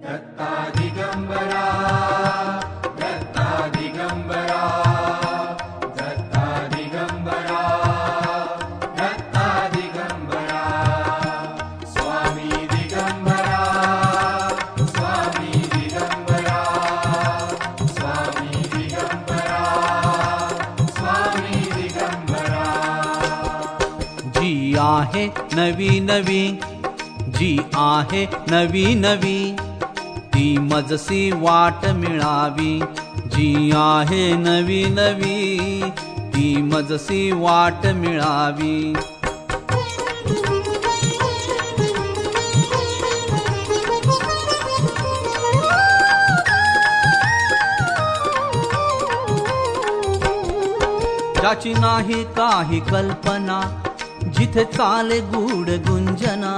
दत्ता दिगंबरा दत्ता दिगंबरा दत्ता दिगंबरा दत्ता दिगंबरा स्वामी दिगंबरा स्वामी दिगंबरा स्वामी दिगंबरा स्वामी दिगंबरा जी आहे नवी नवी जी आहे नवी नवी ती मजसी वाट मिळावी जी आहे नवी नवी ती मजसी वाट मिळावी ज्याची नाही काही कल्पना जिथे चाले गूढ गुंजना